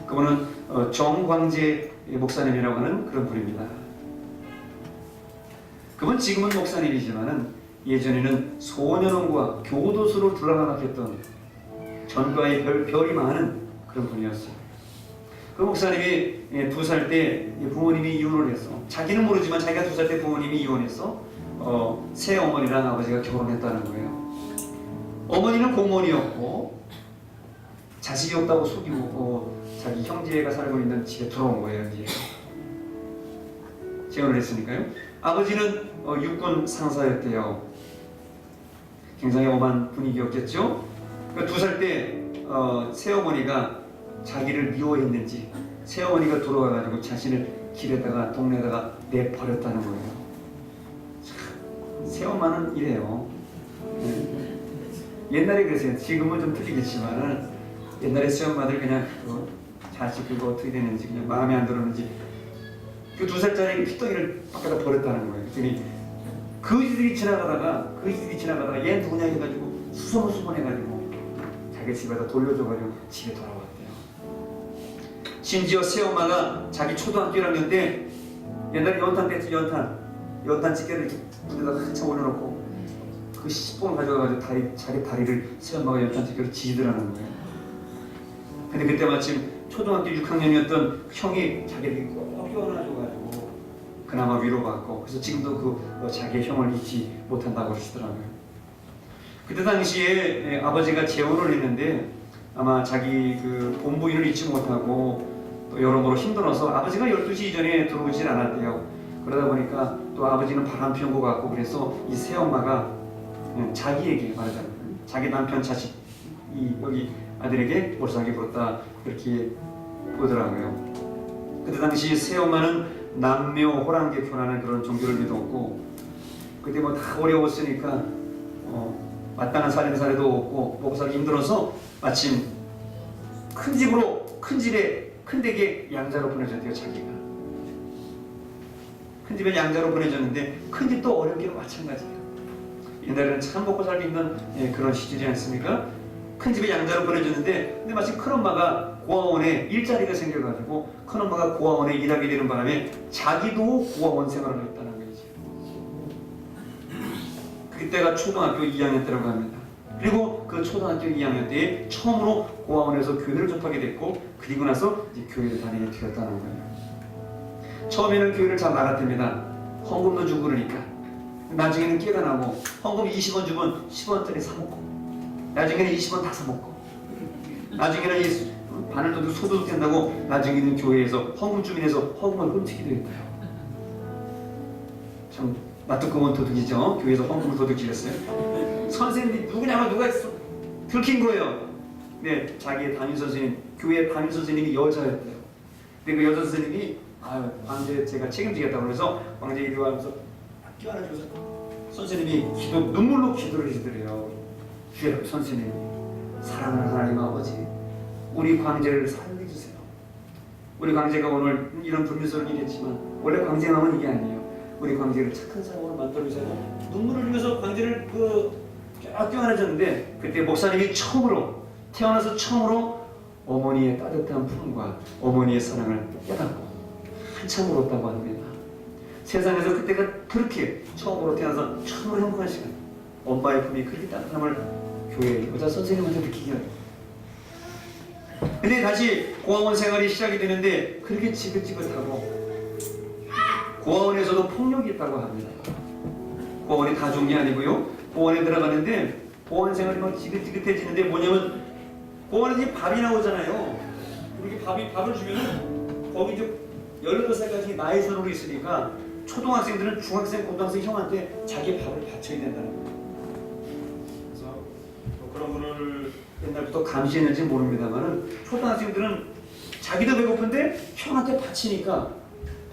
그분은 정광재 목사님이라고 하는 그런 분입니다. 그분 지금은 목사님이지만은 예전에는 소년원과 교도소를 둘러나갔던 전과의 별이 많은 그런 분이었어요. 그 목사님이 2살 때 부모님이 이혼을 해서 자기는 모르지만 자기가 2살 때 부모님이 이혼해서 새 어머니랑 아버지가 결혼했다는 거예요. 어머니는 공무원이었고 자식이 없다고 속이고 자기 형제가 살고 있는 집에 들어온 거예요. 이제 재혼을 했으니까요. 아버지는 육군 상사였대요. 굉장히 엄한 분위기였겠죠. 2살 때 새어머니가 자기를 미워했는지 새어머니가 돌아와가지고 자신을 길에다가 동네에다가 내버렸다는 거예요. 참, 새엄마는 이래요. 옛날에 그랬어요. 지금은 좀 틀리겠지만은 옛날에 새엄마들 그냥 자식 그거 어떻게 되는지 그냥 마음에 안 들었는지 그 2살짜리 피덩이를 밖에다 버렸다는 거예요. 그랬더니 그이들이 지나가다가 얘 누구냐 해가지고 수소문해가지고 자기 집에다 돌려줘가지고 집에 돌아왔대요. 심지어 새엄마가 자기 초등학교 1학년 때 옛날에 연탄 뺐지, 연탄 찌개를 불에다가 한참 올려놓고 그 시봉을 가져가가지고 자기 다리를 새엄마가 연탄 찌개로 지지더라는 거예요. 근데 그때 마침 초등학교 6학년이었던 형이 자기를 꼭 껴안아줘가지고 그나마 위로받고, 그래서 지금도 자기의 형을 잊지 못한다고 그러시더라고요. 그때 당시에 아버지가 재혼을 했는데 아마 자기 그 본부인을 잊지 못하고 또 여러모로 힘들어서 아버지가 12시 이전에 들어오질 않았대요. 그러다 보니까 또 아버지는 바람 피운 것 같고, 그래서 이 새엄마가 자기에게 말하자면 자기 남편 자식 여기 아들에게 몰살하게 불었다, 그렇게 보더라고요. 그때 당시 새엄마는 남묘 호랑개표라는 그런 종교를 믿었고, 그때 뭐 다 어려웠으니까 마땅한 살림살이도 없고 먹고 살기 힘들어서 마침 큰 집에 큰 댁에 양자로 보내줬대요. 자기가 큰 집에 양자로 보내줬는데 큰 집도 어렵기로 마찬가지예요. 옛날에는 참 먹고 살기 힘든 그런 시절이 않습니까? 큰 집에 양자로 보내줬는데, 근데 마침 큰엄마가 고아원에 일자리가 생겨가지고 큰엄마가 고아원에 일하게 되는 바람에 자기도 고아원 생활을 했다는 거지. 그때가 초등학교 2학년 때라고 합니다. 그리고 그 초등학교 2학년 때에 처음으로 고아원에서 교회를 접하게 됐고, 그리고 나서 이제 교회를 다니게 되었다는 거예요. 처음에는 교회를 잘 나갔답니다. 헌금도 주고 그러니까. 나중에는 깨가 나고 헌금 20원 주면 10원짜리 사 먹고, 나중에는 20원 다 사 먹고, 나중에는 바늘도 소도둑 된다고 나중에는 교회에서 헌금 주민에서 헌금을 훔치기도 했대요. 참 낯뜨거운 도둑이죠. 교회에서 헌금을 도둑질했어요. 선생님이 누구냐고 누가 들킨 거예요. 네, 자기의 담임 선생님, 교회 담임 선생님이 여자였대요. 근데 그 여자 선생님이 광재 제가 책임지겠다고 그래서 광재 기도하면서 껴안아줘서 선생님이 눈물로 기도를 해주더래요. 주여 선생님, 사랑하는 하나님 아버지, 우리 광재를 살려주세요. 우리 광재가 오늘 이런 불미스러운 일이 했지만 원래 광재하면 이게 아니에요. 우리 광재를 착한 사람으로 만들어주세요. 눈물을 흘리면서 광재를 껴안아줬는데, 그때 목사님이 태어나서 처음으로 어머니의 따뜻한 품과 어머니의 사랑을 깨닫고 한참 울었다고 합니다. 세상에서 그때가 그렇게 처음으로 태어나서 처음으로 행복한 시간, 엄마의 품이 그렇게 따뜻함을 교회 여자 선생님한테 느끼게 하죠. 근데 다시 고아원 생활이 시작이 되는데 그렇게 지긋지긋하고, 고아원에서도 폭력이 있다고 합니다. 고아원이 다 좋은 게 아니고요. 고아원에 들어가는데 고아원 생활이 막 지긋지긋해지는데 뭐냐면, 고아원에 밥이 나오잖아요. 이렇게 밥을 주면은 거기 이제 18살까지 나이 선으로 있으니까 초등학생들은 중학생, 고등학생 형한테 자기 밥을 바쳐야 된다는 거예요. 그래서 그런 거를 옛날부터 감시했는지 모릅니다만은 초등학생들은 자기도 배고픈데 형한테 바치니까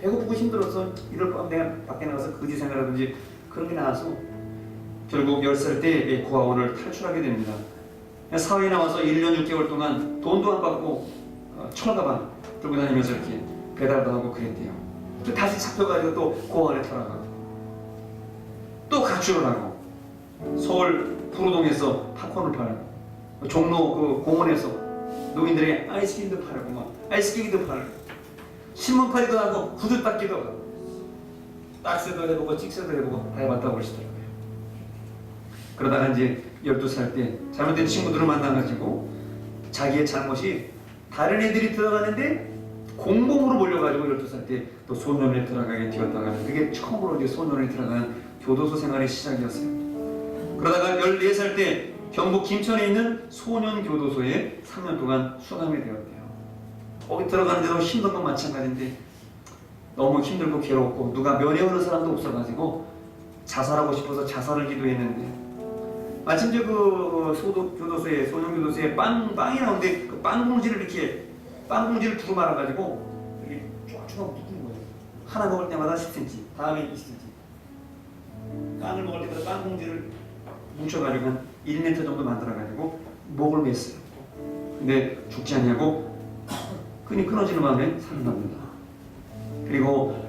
배고프고 힘들어서 이럴 거면 내가 밖에 나가서 거지 생활하든지 그런 게 나와서 결국 10살 때 고아원을 탈출하게 됩니다. 사회에 나와서 1년 6개월 동안 돈도 안 받고 철가방 들고 다니면서 이렇게 배달도 하고 그랬대요. 또 다시 잡혀가지고 또 고아원에 돌아가고 또 가출을 하고 서울 구로동에서 팝콘을 팔고 종로 그 공원에서 노인들에게 아이스크림도 팔고 막 아이스크림도 팔고 신문팔이도 하고 구두 닦기도 하고 딱새도 해보고 찍새도 해보고 다 해봤다고 그러시더라고요. 그러다가 이제 12살 때 잘못된 친구들을 만나가지고 자기의 잘못이 다른 애들이 들어가는데 공공으로 몰려가지고 12살 때 또 소년에 들어가게 되었다가, 그게 처음으로 이제 소년에 들어가는 교도소 생활의 시작이었어요. 그러다가 14살 때 경북 김천에 있는 소년교도소에 3년 동안 수감이 되었대요. 거기 들어가는데도 힘든 건 마찬가지인데 너무 힘들고 괴롭고 누가 면회오는 사람도 없어가지고 자살하고 싶어서 자살을 기도했는데 마침 교도소에 소년교도소에 빵이 나오는데 그 빵 봉지를 두루 말아가지고 이렇게 쫙쫙 묶는 거예요. 하나 먹을 때마다 10cm, 다음에 20cm. 빵을 먹을 때마다 빵 봉지를 뭉쳐가지고 한 1m 정도 만들어가지고 목을 맸어요. 근데 죽지 않냐고 끈이 끊어지는 마음에 살아납니다. 그리고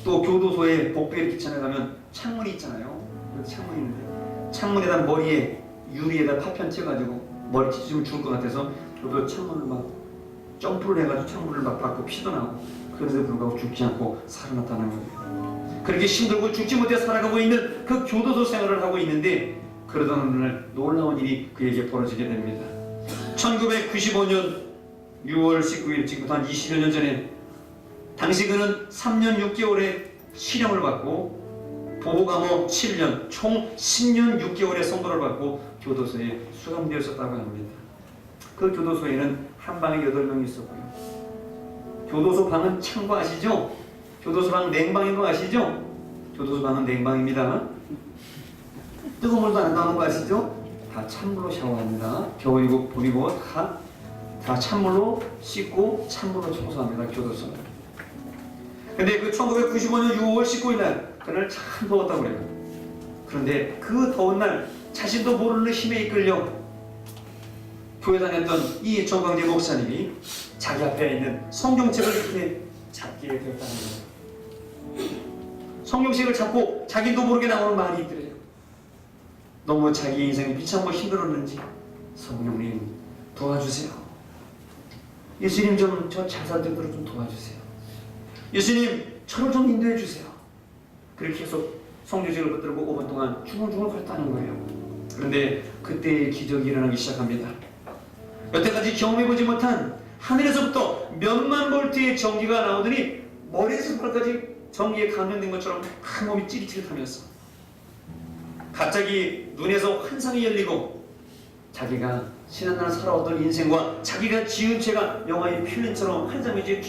또 교도소에 복도에 기천에 가면 창문이 있잖아요. 창문이 있는데 창문에다 머리에 유리에다 파편 튀어가지고 머리 찢으면 죽을 것 같아서 저도 창문을 막 점프를 해가지고 창문을 막 받고 피도 나고 그런데도 불구하고 죽지 않고 살아났다는 거예요. 그렇게 힘들고 죽지 못해 살아가고 있는 그 교도소 생활을 하고 있는데 그러던 어느 날 놀라운 일이 그에게 벌어지게 됩니다. 1995년 6월 19일 지금부터 한 20여 년 전에 당시 그는 3년 6개월의 실형을 받고 보호감호 7년 총 10년 6개월의 선고를 받고 교도소에 수감되었었다고 합니다. 그 교도소에는 한 방에 8명이 있었고요. 교도소 방은 창고 아시죠? 교도소 방 냉방인 거 아시죠? 교도소 방은 냉방입니다. 뜨거운 물도 안 나오는 거 아시죠? 다 찬물로 샤워합니다. 겨울이고 봄이고 다 찬물로 씻고 찬물로 청소합니다. 교도소는. 근데 그 1995년 6월 19일 날 그날 참 더웠다고 그래요. 그런데 그 더운 날 자신도 모르는 힘에 이끌려 교회 다녔던 이 정광재 목사님이 자기 앞에 있는 성경책을 이렇게 잡게 되었다는 거예요. 성경책을 잡고 자기도 모르게 나오는 말이 있더래요. 너무 자기 인생이 비참하고 힘들었는지 성령님 도와주세요. 예수님 좀 저 잘 살도록 좀 도와주세요. 예수님 저를 좀 인도해 주세요. 그렇게 해서 성경책을 붙들고 5분 동안 중얼중얼 거렸다는 거예요. 그런데 그때 기적이 일어나기 시작합니다. 여태까지 경험해보지 못한 하늘에서부터 몇만 볼트의 전기가 나오더니 머리에서 발까지 전기에 감염된 것처럼 한 몸이 찌릿찌릿하면서 갑자기 눈에서 환상이 열리고 자기가 지난날 살아왔던 인생과 자기가 지은 죄가 영화의 필름처럼 한 장면이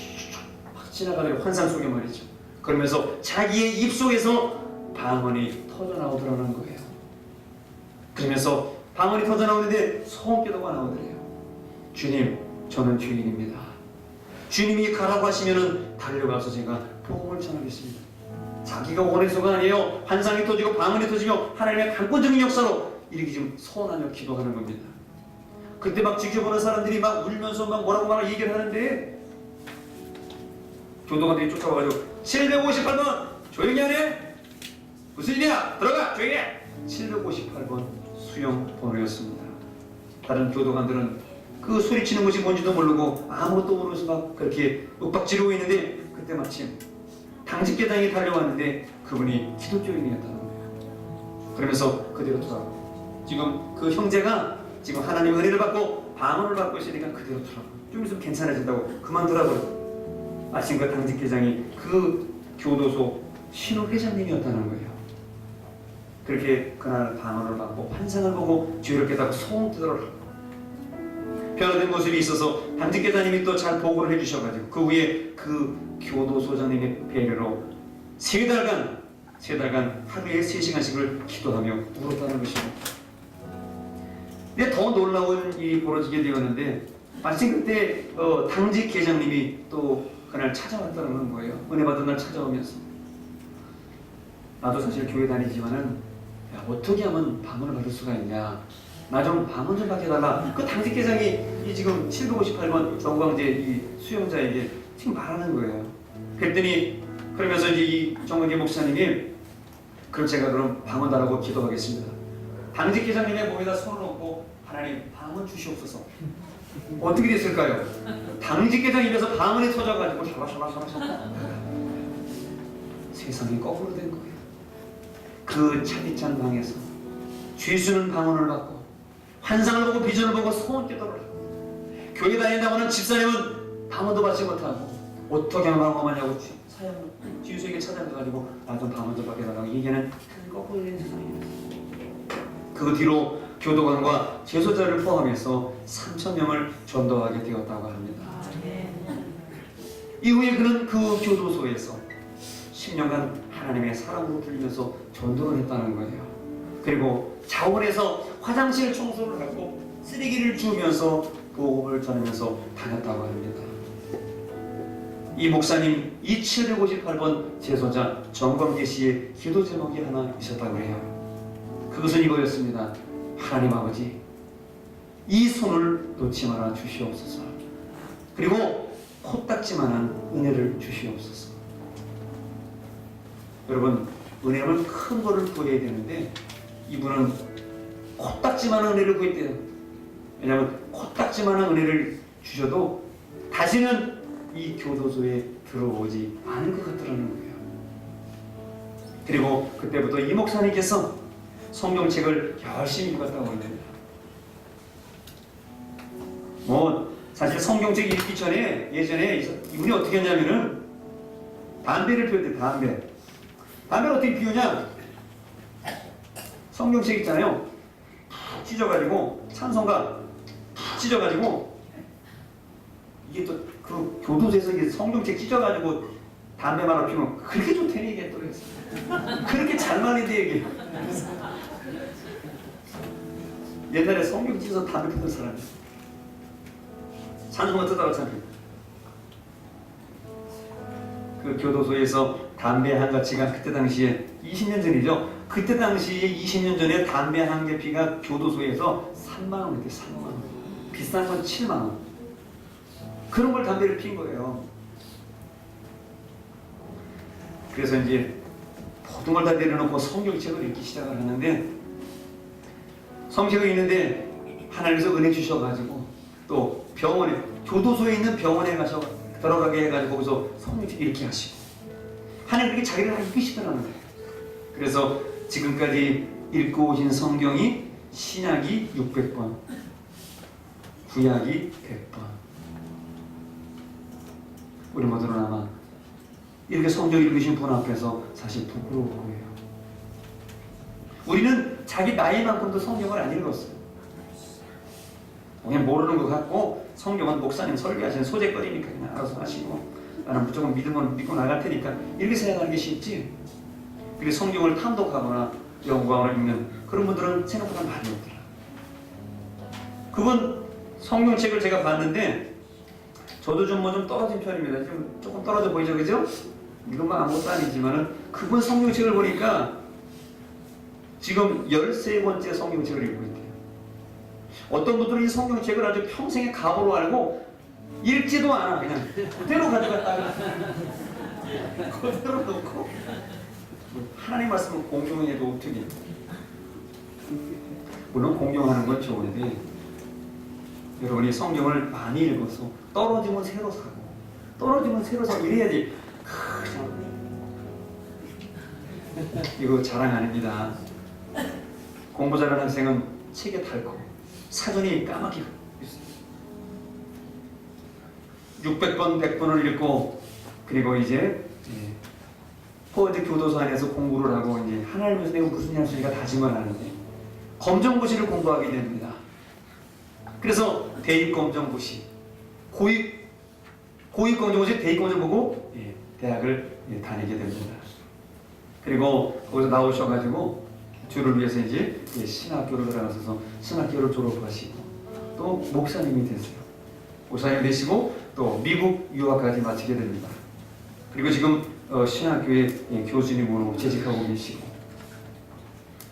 확 지나가는 환상 속에 말이죠. 그러면서 자기의 입속에서 방언이 터져나오더라는 거예요. 그러면서 방언이 터져나오는데 소원기도가 나오더래요. 주님, 저는 죄인입니다. 주님이 가라고 하시면은 달려가서 제가 복음을 전하겠습니다. 자기가 원해서가 아니에요. 환상이 터지고 방언이 터지며 하나님의 강권적인 역사로 이렇게 지금 소원하며 기도하는 겁니다. 그때 막 지켜보는 사람들이 막 울면서 막 뭐라고 얘기를 하는데 교도관들이 쫓아와가지고 758번 조용히 하네? 무슨 일이야? 들어가! 조용히 해! 758번 수용 번호였습니다. 다른 교도관들은 그 소리치는 것이 뭔지도 모르고 아무것도 모르면서 막 그렇게 윽박지르고 있는데 그때 마침 당직계장이 달려왔는데 그분이 기독교인이었다는 거예요. 그러면서 그대로 두라고. 지금 그 형제가 지금 하나님의 은혜를 받고 방언을 받고 있으니까 그대로 두라고. 좀 있으면 괜찮아진다고 그만두라고. 마침 그 당직계장이 그 교도소 신호회장님이었다는 거예요. 그렇게 그날 방언을 받고 환상을 보고 죄를 깨닫고 소원 뜨더라고. 변화된 모습이 있어서 당직계장님이 또 잘 보고를 해주셔가지고 그 후에 그 교도소장님의 배려로 세 달간 하루에 3시간씩을 기도하며 울었다는 것입니다. 근데 더 놀라운 일이 벌어지게 되었는데 마침 그때 당직계장님이 또 그날 찾아왔다는 거예요. 은혜 받은 날 찾아오면서 나도 사실 교회 다니지만은 야, 어떻게 하면 방언을 받을 수가 있냐, 나 좀 방언 좀 받게달라. 그 당직계장이 이 지금 758번 정광재 이 수용자에게 지금 말하는 거예요. 그랬더니 그러면서 이제 이 정광재 목사님이 그럼 제가 그럼 방언 달라고 기도하겠습니다. 당직계장님의 몸에다 손을 얹고 하나님 방언 주시옵소서. 어떻게 됐을까요? 당직계장 입에서 방언이 터져가지고 샤바샤바샤바샤 세상이 거꾸로 된 거예요. 그 차디찬 방에서 죄수는 방언을 받고 환상을 보고 비전을 보고 소원 깨달아. 교회 다닌다고 하는 집사님은 방언도 받지 못하고 어떻게 하면 방언하냐고 지휘소에게 찾아가가지고 나 좀 방언 좀 받게 달라고 얘기하는 거꾸로 된 세상이에요. 그 뒤로 교도관과 제소자를 포함해서 3,000명을 전도하게 되었다고 합니다. 이후에 그는 그 교도소에서 10년간 하나님의 사랑으로 불리면서 전도를 했다는 거예요. 그리고 자원에서 화장실 청소를 하고 쓰레기를 주우면서 복음을 전하면서 다녔다고 합니다. 이 목사님 2758번 제소자 정광재 씨의 기도 제목이 하나 있었다고 해요. 그것은 이거였습니다. 하나님 아버지, 이 손을 놓지 말아 주시옵소서. 그리고 코딱지만한 은혜를 주시옵소서. 여러분, 은혜는 큰 거를 구해야 되는데 이분은 코딱지만한 은혜를 구했대요. 왜냐하면 코딱지만한 은혜를 주셔도 다시는 이 교도소에 들어오지 않을 것 같더라는 거예요. 그리고 그때부터 이 목사님께서 성경책을 열심히 읽었다고 합니다. 사실 성경책 읽기 전에 예전에 이분이 어떻게 했냐면은 담배를 피웠대요. 담배를 어떻게 피우냐? 성경책 있잖아요. 푹 찢어가지고 찬송가 푹 찢어가지고 이게 또 그 교도소에서 이게 성경책 찢어가지고 담배만 하나 피우면 그렇게 좋다니 이게 또 그랬어요. 그렇게 잘 말리는데 이게 옛날에 성경 찢어서 담배 피우던 사람이 찬송가 뜨다가 참 그 교도소에서 담배 한 가치가 그때 당시에 20년 전이죠. 그때 당시에 20년 전에 담배 한 개피가 교도소에서 3만 원이었대요. 3만 원. 비싼 건 7만 원. 그런 걸 담배를 피운 거예요. 그래서 이제 모든 걸 다 내려놓고 성경책을 읽기 시작을 하는데 성경책을 읽는데 하나님께서 은혜 주셔가지고 또 병원에 교도소에 있는 병원에 가서 들어가게 해가지고 거기서 성경책 읽게 하시고 하나님 그렇게 자기를 다 이끄시더라는 거예요. 그래서 지금까지 읽고 오신 성경이 신약이 600번, 구약이 100번. 우리 모두는 아마 이렇게 성경 읽으신 분 앞에서 사실 부끄러울 거예요. 우리는 자기 나이만큼도 성경을 안 읽었어요. 그냥 모르는 것 같고 성경은 목사님 설교하시는 소재거리니까 그냥 알아서 하시고 나는 무조건 믿으면 믿고 나갈 테니까 이렇게 생각하는 게 쉽지. 그래서 성경을 탐독하거나 연구하거나 읽는 그런 분들은 생각보다 많이 없더라. 그분 성경책을 제가 봤는데 저도 좀 떨어진 편입니다. 지금 조금 떨어져 보이죠, 그죠? 이것만 아무것도 아니지만은 그분 성경책을 보니까 지금 13번째 성경책을 읽고 있대요. 어떤 분들은 이 성경책을 아주 평생의 감으로 알고 읽지도 않아. 그냥 그대로 가져갔다가 그대로 놓고 하나님 말씀을 공경해도 어떻게 물론 공경하는 건 좋은데 여러분이 성경을 많이 읽어서 떨어지면 새로 사고 떨어지면 새로 사고 이래야지. 이거 자랑 아닙니다. 공부 잘하는 학생은 책에 닳고 사전이 까맣게 있어요. 600번, 100번을 읽고 그리고 이제 포워드 교도소 안에서 공부를 하고 이제 하나님께서 내가 무슨 일 할 수 있으니까 다짐을 하는데 검정고시를 공부하게 됩니다. 그래서 대입검정고시, 고입검정고시, 대입검정 보고 대학을 다니게 됩니다. 그리고 거기서 나오셔가지고 주를 위해서 이제 신학교를 들어가셔서 신학교를 졸업하시고 또 목사님이 되세요. 목사님 되시고 또 미국 유학까지 마치게 됩니다. 그리고 지금 신학교의 교수님으로 재직하고 계시고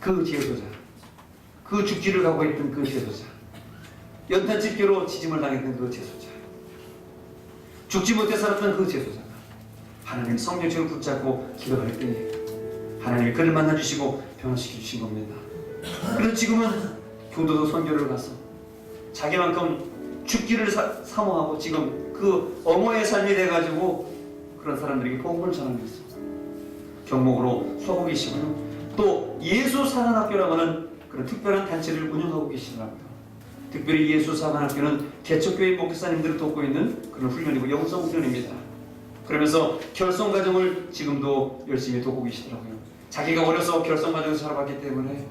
그 제소자, 그 죽지를 가고 있던 그 제소자, 연탄집게로 지짐을 당했던 그 제소자, 죽지 못해 살았던 그 제소자가 하나님 성령책을 붙잡고 기도할 때에 하나님이 그를 만나주시고 변화시켜 주신 겁니다. 그래서 지금은 교도소 선교를 가서 자기만큼 죽기를 사모하고 지금 그 어머의 삶이 돼가지고 그런 사람들에게 복음을 전하면서 경목으로 수하고 계시고요. 또 예수사관학교라고 하는 그런 특별한 단체를 운영하고 계시더라고요. 특별히 예수사관학교는 개척교회 목사님들을 돕고 있는 그런 훈련이고 영성 훈련입니다. 그러면서 결성과정을 지금도 열심히 돕고 계시더라고요. 자기가 어려서 결성과정에서 자라봤기 때문에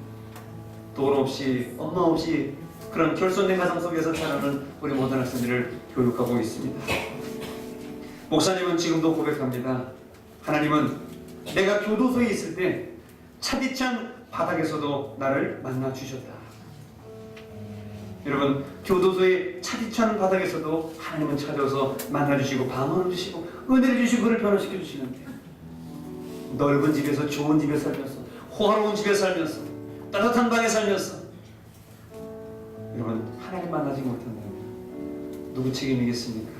돈 없이 엄마 없이 그런 결손된 가정 속에서 자라는 우리 모든 학생들을 교육하고 있습니다. 목사님은 지금도 고백합니다. 하나님은 내가 교도소에 있을 때 차디찬 바닥에서도 나를 만나 주셨다. 여러분, 교도소의 차디찬 바닥에서도 하나님은 찾아와서 만나주시고 방언을 주시고 은혜를 주시고 그를 변화시켜 주시는데, 넓은 집에서 좋은 집에 살면서 호화로운 집에 살면서 따뜻한 방에 살면서 여러분 하나님 만나지 못한다면 누구 책임이겠습니까?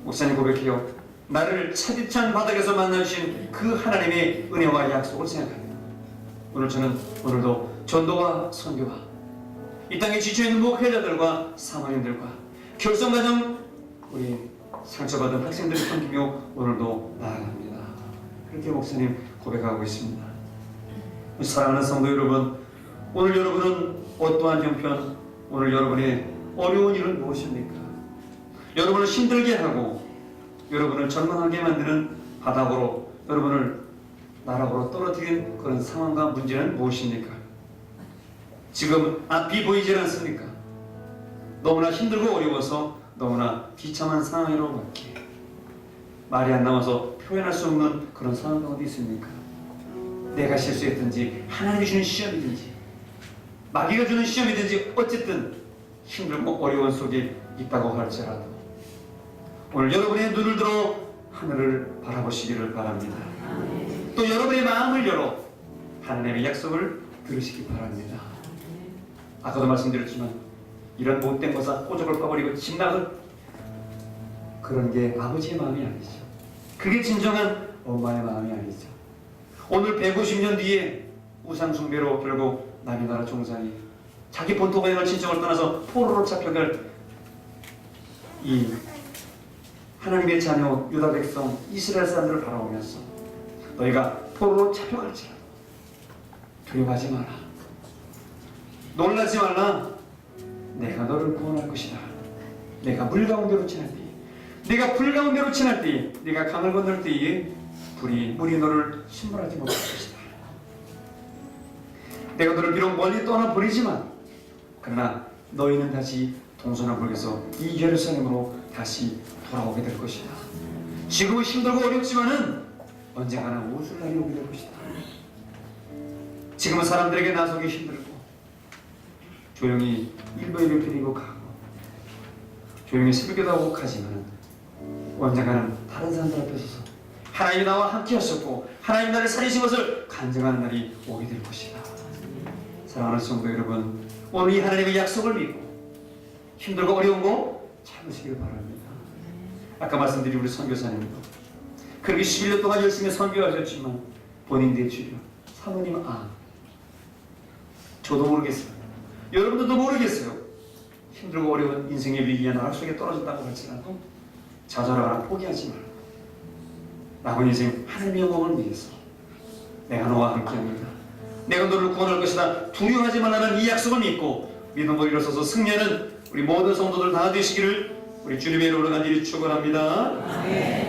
목사님 고백해요. 나를 차디찬 바닥에서 만나주신 그 하나님의 은혜와 약속을 생각합니다. 오늘 저는 오늘도 전도와 선교와 이 땅에 지쳐있는 목회자들과 사모님들과 결성가정 우리 상처받은 학생들을 섬기며 오늘도 나아갑니다. 그렇게 목사님 고백하고 있습니다. 사랑하는 성도 여러분, 오늘 여러분은 어떠한 형편, 오늘 여러분의 어려운 일은 무엇입니까? 여러분을 힘들게 하고 여러분을 절망하게 만드는 바닥으로 여러분을 나락으로 떨어뜨린 그런 상황과 문제는 무엇입니까? 지금 앞이 보이지 않습니까? 너무나 힘들고 어려워서 너무나 비참한 상황으로밖에 말이 안 나와서 표현할 수 없는 그런 상황 가운데 있습니까? 내가 실수했든지 하나님이 주는 시험이든지 마귀가 주는 시험이든지 어쨌든 힘들고 어려운 속에 있다고 할지라도 오늘 여러분의 눈을 들어 하늘을 바라보시기를 바랍니다. 또 여러분의 마음을 열어 하나님의 약속을 들으시기 바랍니다. 아까도 말씀드렸지만 이런 못된 거사 꼬적을 까버리고 집 나갈 그런 게 아버지의 마음이 아니죠. 그게 진정한 엄마의 마음이 아니죠. 오늘 150년 뒤에 우상숭배로 결국 남의 나라 종살이 자기 본토가 있는 친정을 떠나서 포로로 잡혀갈 이 하나님의 자녀 유다 백성 이스라엘 사람들을 바라보면서 너희가 포로로 잡혀갈지라도 두려워하지 마라, 놀라지 말라, 내가 너를 구원할 것이다. 내가 물 가운데로 지날 때에, 내가 불 가운데로 지날 때에, 내가 강을 건널 때에 물이 너를 침몰하지 못할 것이다. 내가 너를 비록 멀리 떠나버리지만 그러나 너희는 다시 동서남북에서 이 예루살렘으로 다시 돌아오게 될 것이다. 지금은 힘들고 어렵지만은 언젠가는 웃을 날이 오게 될 것이다. 지금은 사람들에게 나서기 힘들고 조용히 일도 일을 드리고 가고 조용히 새벽에도 하고 가지만 언젠가는 다른 사람들 앞에 서서 하나님이 나와 함께 하셨고 하나님 나를 살리신 것을 간증하는 날이 오게 될 것이다. 사랑하는 성도 여러분, 오늘 이 하나님의 약속을 믿고 힘들고 어려운 거 참으시길 바랍니다. 아까 말씀드린 우리 선교사님도 그렇게 11년 동안 열심히 선교하셨지만 본인 대출이요 사모님은 저도 모르겠어요. 여러분들도 모르겠어요. 힘들고 어려운 인생의 위기와 나락 속에 떨어졌다고 할지라도 좌절하거나 포기하지 말고 남은 인생 하나님의 영광을 위해서 내가 너와 함께합니다. 내가 너를 구원할 것이다. 두려워하지 말라는 이 약속을 믿고 믿음으로 일어서서 승리하는 우리 모든 성도들 다 되시기를 우리 주님의 이름으로 간절히 축원합니다.